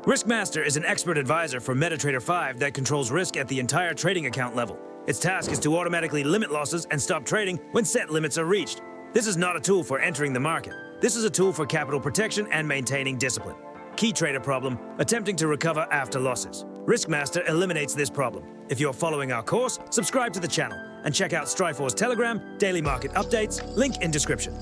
Risk Master is an expert advisor for MetaTrader 5 that controls risk at the entire trading account level. Its task is to automatically limit losses and stop trading when set limits are reached. This is not a tool for entering the market. This is a tool for capital protection and maintaining discipline. Key trader problem, attempting to recover after losses. Risk Master eliminates this problem. If you're following our course, subscribe to the channel and check out Strifor's Telegram, daily market updates, link in description.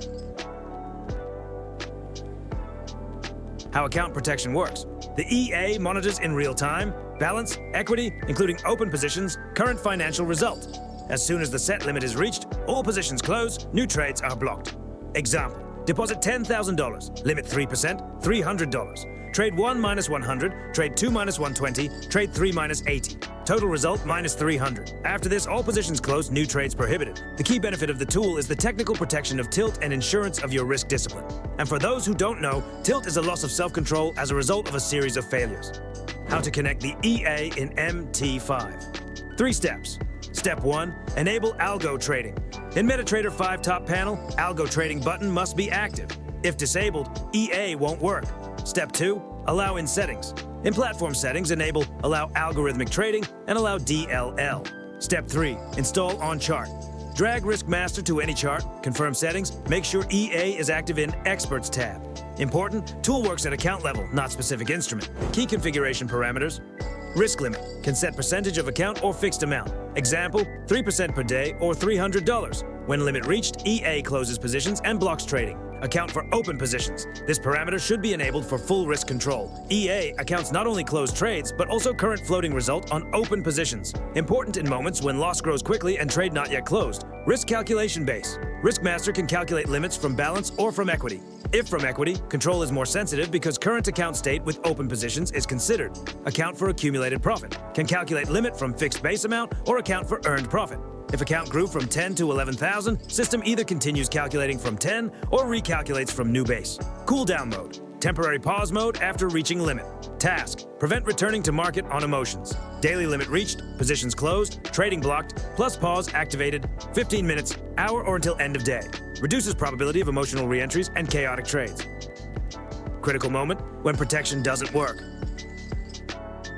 How account protection works. The EA monitors in real time, balance, equity, including open positions, current financial result. As soon as the set limit is reached, all positions close, new trades are blocked. Example, deposit $10,000, limit 3%, $300. Trade 1 minus 100, trade 2 minus 120, trade 3 minus 80. Total result minus 300. After this, all positions close, new trades prohibited. The key benefit of the tool is the technical protection of tilt and insurance of your risk discipline. And for those who don't know, tilt is a loss of self-control as a result of a series of failures. How to connect the EA in MT5. 3 steps. Step 1, enable algo trading. In MetaTrader 5 top panel, algo trading button must be active. If disabled, EA won't work. Step 2, allow in settings. In platform settings, enable allow algorithmic trading and allow DLL. Step 3, install on chart. Drag Risk Master to any chart, confirm settings, make sure EA is active in Experts tab. Important, tool works at account level, not specific instrument. Key configuration parameters. Risk limit, can set percentage of account or fixed amount. Example, 3% per day or $300. When limit reached, EA closes positions and blocks trading. Account for open positions. This parameter should be enabled for full risk control. EA accounts not only closed trades, but also current floating result on open positions. Important in moments when loss grows quickly and trade not yet closed. Risk calculation base. Risk Master can calculate limits from balance or from equity. If from equity, control is more sensitive because current account state with open positions is considered. Account for accumulated profit. Can calculate limit from fixed base amount or account for earned profit. If account grew from 10 to 11,000, system either continues calculating from 10 or recalculates from new base. Cool down mode. Temporary pause mode after reaching limit. Task, prevent returning to market on emotions. Daily limit reached, positions closed, trading blocked, plus pause activated, 15 minutes, hour or until end of day. Reduces probability of emotional reentries and chaotic trades. Critical moment, when protection doesn't work.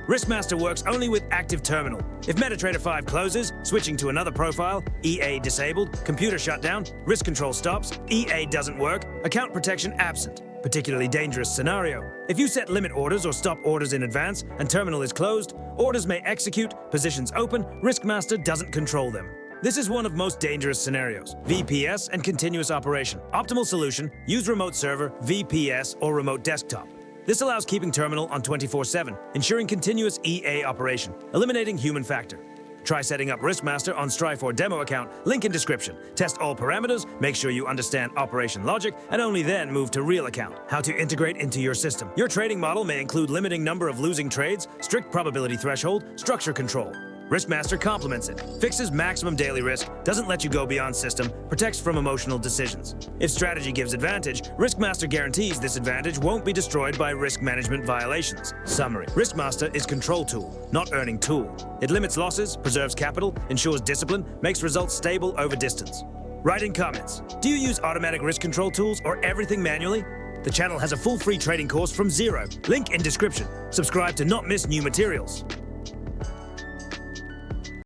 Risk Master works only with active terminal. If MetaTrader 5 closes, switching to another profile, EA disabled, computer shutdown, risk control stops, EA doesn't work, account protection absent. Particularly dangerous scenario. If you set limit orders or stop orders in advance and terminal is closed, orders may execute, positions open, Risk Master doesn't control them. This is one of most dangerous scenarios. VPS and continuous operation. Optimal solution, use remote server, VPS or remote desktop. This allows keeping terminal on 24/7, ensuring continuous EA operation, eliminating human factor. Try setting up Risk Master on Strifor demo account, link in description. Test all parameters, make sure you understand operation logic, and only then move to real account. How to integrate into your system. Your trading model may include limiting number of losing trades, strict probability threshold, structure control. Risk Master complements it, fixes maximum daily risk, doesn't let you go beyond system, protects from emotional decisions. If strategy gives advantage, Risk Master guarantees this advantage won't be destroyed by risk management violations. Summary. Risk Master is control tool, not earning tool. It limits losses, preserves capital, ensures discipline, makes results stable over distance. Write in comments. Do you use automatic risk control tools or everything manually? The channel has a full free trading course from zero. Link in description. Subscribe to not miss new materials.